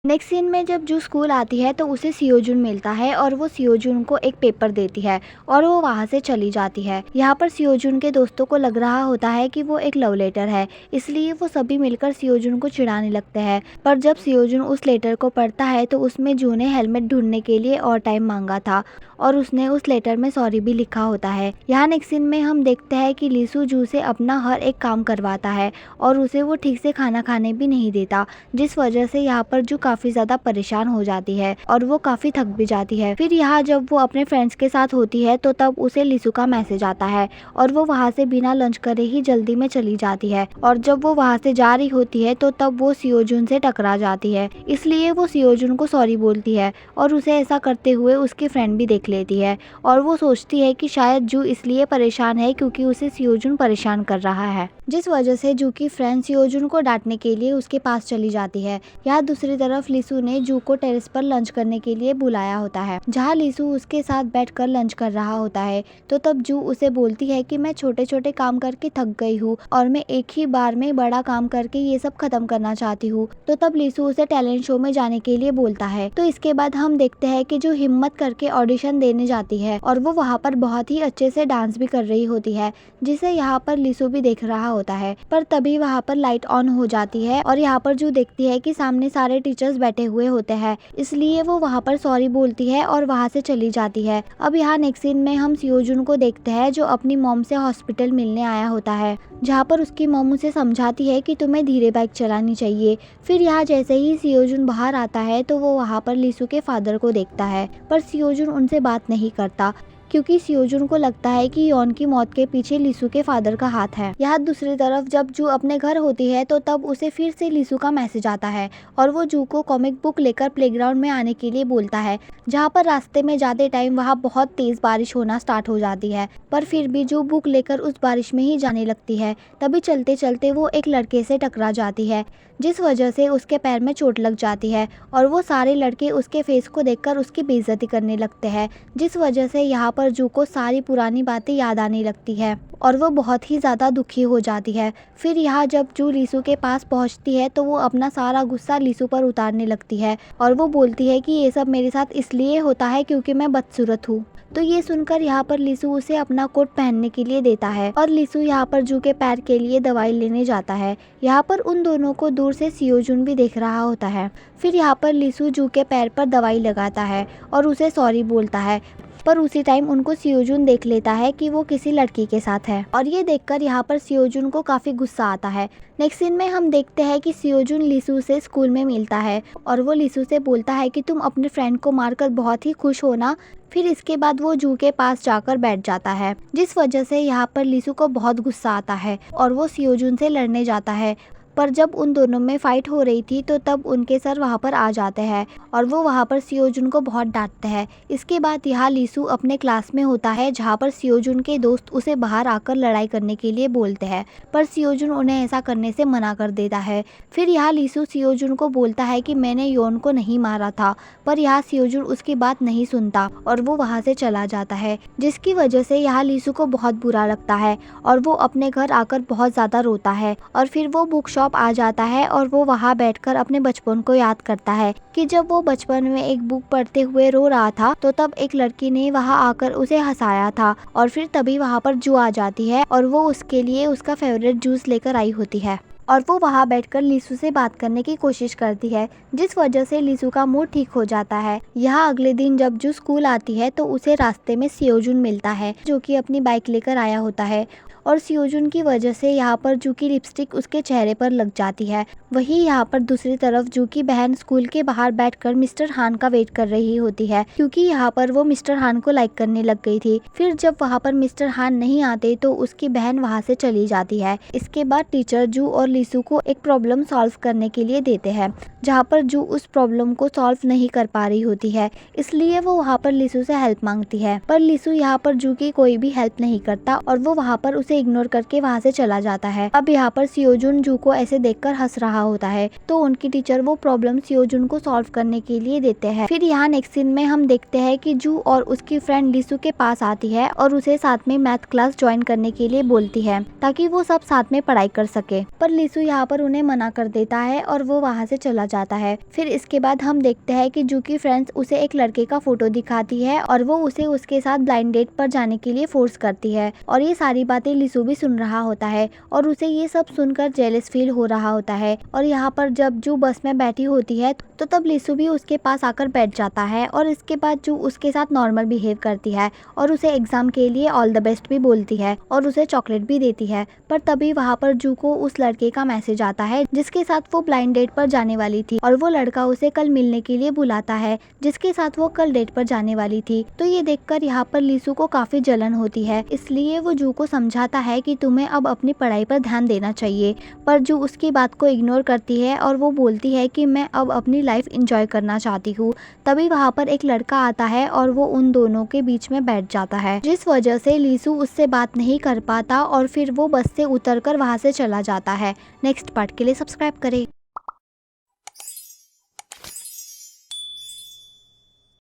Next scene में जब जू स्कूल आती है तो उसे सियोजुन मिलता है और वो सियोजुन को एक पेपर देती है और वो वहाँ से चली जाती है। यहाँ पर सियोजुन के दोस्तों को लग रहा होता है कि वो एक लव लेटर है, इसलिए वो सभी मिलकर सियोजुन को चिढ़ाने लगते हैं। पर जब सियोजुन उस लेटर को पढ़ता है तो उसमें जू ने हेलमेट ढूंढने के लिए और टाइम मांगा था और उसने उस लेटर में सॉरी भी लिखा होता है। यहाँ नेक्स्ट सीन में हम देखते हैं कि लीसू जू से अपना हर एक काम करवाता है और उसे वो ठीक से खाना खाने भी नहीं देता, जिस वजह से यहाँ पर जू काफी ज्यादा परेशान हो जाती है और वो काफी थक भी जाती है। फिर यहाँ जब वो अपने फ्रेंड्स के साथ होती है तो तब उसे लीसू का मैसेज आता है और वो वहाँ से बिना लंच करे ही जल्दी में चली जाती है। और जब वो वहाँ से जा रही होती है तो तब वो सियोजुन से टकरा जाती है, इसलिए वो सियोजुन को सॉरी बोलती है और उसे ऐसा करते हुए उसकी फ्रेंड भी देख लेती है और वो सोचती है कि शायद जू इसलिए परेशान है क्योंकि उसे सियोजुन परेशान कर रहा है, जिस वजह से जू की फ्रेंड सियोजुन को डांटने के लिए उसके पास चली जाती है। यहाँ दूसरी तरफ लीसू ने जू को टेरेस पर लंच करने के लिए बुलाया होता है, जहाँ लीसू उसके साथ बैठकर लंच कर रहा होता है। तो तब जू उसे बोलती है कि मैं छोटे छोटे काम करके थक गई हूँ और मैं एक ही बार में बड़ा काम करके ये सब खत्म करना चाहती हूँ। तो तब लीसू उसे टैलेंट शो में जाने के लिए बोलता है। तो इसके बाद हम देखते हैं कि जो हिम्मत करके ऑडिशन देने जाती है और वो वहाँ पर बहुत ही अच्छे से डांस भी कर रही होती है, जिसे यहाँ पर लीसू भी देख रहा होता है। पर तभी वहाँ पर लाइट ऑन हो जाती है और यहाँ पर जू देखती है कि सामने सारे टीचर्स बैठे हुए होते हैं, इसलिए वो वहाँ पर सॉरी बोलती है और वहाँ से चली जाती है। अब यहाँ नेक्स्ट सीन में हम सियोजुन को देखते हैं जो अपनी मॉम से हॉस्पिटल मिलने आया होता है, जहाँ पर उसकी मॉम उसे समझाती है कि तुम्हें धीरे बाइक चलानी चाहिए। फिर यहाँ जैसे ही सियोजुन बाहर आता है तो वो वहाँ पर लीसू के फादर को देखता है, पर सियोजुन उनसे बात नहीं करता क्योंकि सियोजुन को लगता है कि यॉन की मौत के पीछे लीसू के फादर का हाथ है। यहाँ दूसरी तरफ जब जू अपने घर होती है तो तब उसे फिर से लीसू का मैसेज आता है और वो जू को कॉमिक बुक लेकर प्लेग्राउंड में आने के लिए बोलता है, जहाँ पर रास्ते में जाते टाइम वहाँ बहुत तेज बारिश होना स्टार्ट हो जाती है। पर फिर भी जू बुक लेकर उस बारिश में ही जाने लगती है। तभी चलते चलते वो एक लड़के से टकरा जाती है, जिस वजह से उसके पैर में चोट लग जाती है और वो सारे लड़के उसके फेस को देखकर उसकी बेइज्जती करने लगते हैं, जिस वजह से यहाँ पर जू को सारी पुरानी बातें याद आने लगती है और वो बहुत ही ज़्यादा दुखी हो जाती है। फिर यहाँ जब जू लीसू के पास पहुँचती है तो वो अपना सारा गुस्सा लीसू पर उतारने लगती है और वो बोलती है कि ये सब मेरे साथ इसलिए होता है क्योंकि मैं बदसूरत हूँ। तो ये सुनकर यहाँ पर लीसू उसे अपना कोट पहनने के लिए देता है और लीसू यहाँ पर जू के पैर के लिए दवाई लेने जाता है। यहाँ पर उन दोनों को दूर से सियोजुन भी देख रहा होता है। फिर यहाँ पर लीसू जू के पैर पर दवाई लगाता है और उसे सॉरी बोलता है, पर उसी टाइम उनको सियोजुन देख लेता है कि वो किसी लड़की के साथ है और ये देखकर यहाँ पर सियोजुन को काफी गुस्सा आता है। नेक्स्ट सीन में हम देखते हैं कि सियोजुन लीसू से स्कूल में मिलता है और वो लीसू से बोलता है कि तुम अपने फ्रेंड को मारकर बहुत ही खुश हो ना। फिर इसके बाद वो जू के पास जाकर बैठ जाता है, जिस वजह से यहाँ पर लीसू को बहुत गुस्सा आता है और वो सियोजुन से लड़ने जाता है। पर जब उन दोनों में फाइट हो रही थी तो तब उनके सर वहाँ पर आ जाते हैं और वो वहाँ पर सियोजुन को बहुत डांटते हैं। इसके बाद यहाँ लीसू अपने क्लास में होता है, जहाँ पर सियोजुन के दोस्त उसे बाहर आकर लड़ाई करने के लिए बोलते हैं, पर सियोजुन उन्हें ऐसा करने से मना कर देता है। फिर यहाँ लीसू सियोजुन को बोलता है कि मैंने योन को नहीं मारा था, पर यहाँ सियोजुन उसकी बात नहीं सुनता और वो वहाँ से चला जाता है, जिसकी वजह से यहाँ लीसू को बहुत बुरा लगता है और वो अपने घर आकर बहुत ज़्यादा रोता है। और फिर वो बुक शॉप आ जाता है और वो वहाँ बैठकर अपने बचपन को याद करता है कि जब वो बचपन में एक बुक पढ़ते हुए रो रहा था तो तब एक लड़की ने वहाँ आकर उसे हंसाया था और फिर तभी वहाँ पर जू आ जाती है और वो उसके लिए उसका फेवरेट जूस लेकर आई होती है और वो वहाँ बैठकर लीसू से बात करने की कोशिश करती है, जिस वजह से लीसू का मूड ठीक हो जाता है। यहाँ अगले दिन जब जू स्कूल आती है तो उसे रास्ते में सियोजुन मिलता है, जो कि अपनी बाइक लेकर आया होता है और सियोजुन की वजह से यहाँ पर जू की लिपस्टिक उसके चेहरे पर लग जाती है। वहीं यहाँ पर दूसरी तरफ जू की बहन स्कूल के बाहर बैठकर मिस्टर हान का वेट कर रही होती है, क्योंकि यहाँ पर वो मिस्टर हान को लाइक करने लग गई थी। फिर जब वहाँ पर मिस्टर हान नहीं आते तो उसकी बहन वहाँ से चली जाती है। इसके बाद टीचर जू और लीसू को एक प्रॉब्लम सॉल्व करने के लिए देते हैं, जहाँ पर जू उस प्रॉब्लम को सॉल्व नहीं कर पा रही होती है, इसलिए वो वहाँ पर लीसू से हेल्प मांगती है। पर लीसू यहाँ पर जू की कोई भी हेल्प नहीं करता और वो वहाँ पर उसे उसे इग्नोर करके वहाँ से चला जाता है। अब यहाँ पर सियोजुन जू को ऐसे देखकर हंस रहा होता है, तो उनकी टीचर वो प्रॉब्लम सियोजुन को सॉल्व करने के लिए देते हैं। फिर यहाँ नेक्स्ट सीन में हम देखते हैं कि जू और उसकी फ्रेंड लिसु के पास आती है और उसे साथ में मैथ क्लास ज्वाइन करने के लिए बोलती है ताकि वो सब साथ में पढ़ाई कर सके, पर लिसु यहाँ पर उन्हें मना कर देता है और वो वहाँ से चला जाता है। फिर इसके बाद हम देखते हैं कि जू की फ्रेंड्स उसे एक लड़के का फोटो दिखाती है और वो उसे उसके साथ ब्लाइंड डेट पर जाने के लिए फोर्स करती है, और ये सारी बातें लिसु भी सुन रहा होता है और उसे ये सब सुनकर जेलस फील हो रहा होता है। और यहाँ पर जब जू बस में बैठी होती है तो तब लिसु भी उसके पास आकर बैठ जाता है और इसके बाद जू उसके साथ नॉर्मल बिहेव करती है और उसे एग्जाम के लिए ऑल द बेस्ट भी बोलती है और उसे चॉकलेट भी देती है। पर तभी वहाँ पर जू को उस लड़के का मैसेज आता है जिसके साथ वो ब्लाइंड डेट पर जाने वाली थी, और वो लड़का उसे कल मिलने के लिए बुलाता है जिसके साथ वो कल डेट पर जाने वाली थी। तो ये देखकर यहाँ पर लिसु को काफी जलन होती है, इसलिए वो जू को समझाता है कि तुम्हें अब अपनी पढ़ाई पर ध्यान देना चाहिए, पर जू उसकी बात को इग्नोर करती है और वो बोलती है कि मैं अब अपनी लाइफ एंजॉय करना चाहती हूँ। तभी वहाँ पर एक लड़का आता है और वो उन दोनों के बीच में बैठ जाता है, जिस वजह से लिसु उससे बात नहीं कर पाता और फिर वो बस से उतरकर वहाँ से चला जाता है। नेक्स्ट पार्ट के लिए सब्सक्राइब करें।